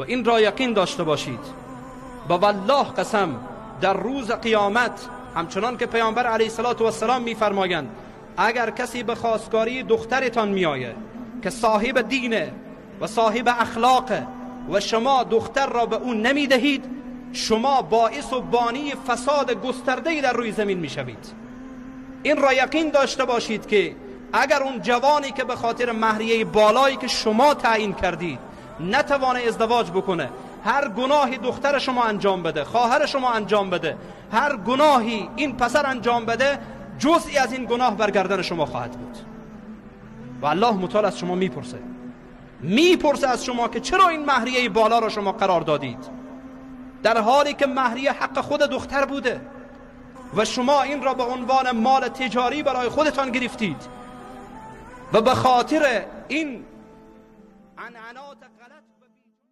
و این را یقین داشته باشید، با والله قسم در روز قیامت همچنان که پیامبر علیه السلام می‌فرمایند اگر کسی به خواستگاری دخترتان میآید که صاحب دینه و صاحب اخلاقه و شما دختر را به اون نمیدهید، شما باعث و بانی فساد گسترده‌ای در روی زمین میشوید. این را یقین داشته باشید که اگر اون جوانی که به خاطر مهریه بالایی که شما تعیین کردید نتوانه ازدواج بکنه، هر گناهی دختر شما انجام بده، خواهر شما انجام بده، هر گناهی این پسر انجام بده، جزئی از این گناه بر گردن شما خواهد بود. و الله متعال از شما میپرسه از شما که چرا این مهریه بالا را شما قرار دادید، در حالی که مهریه حق خود دختر بوده و شما این را به عنوان مال تجاری برای خودتان گرفتید و به خاطر این عنعنات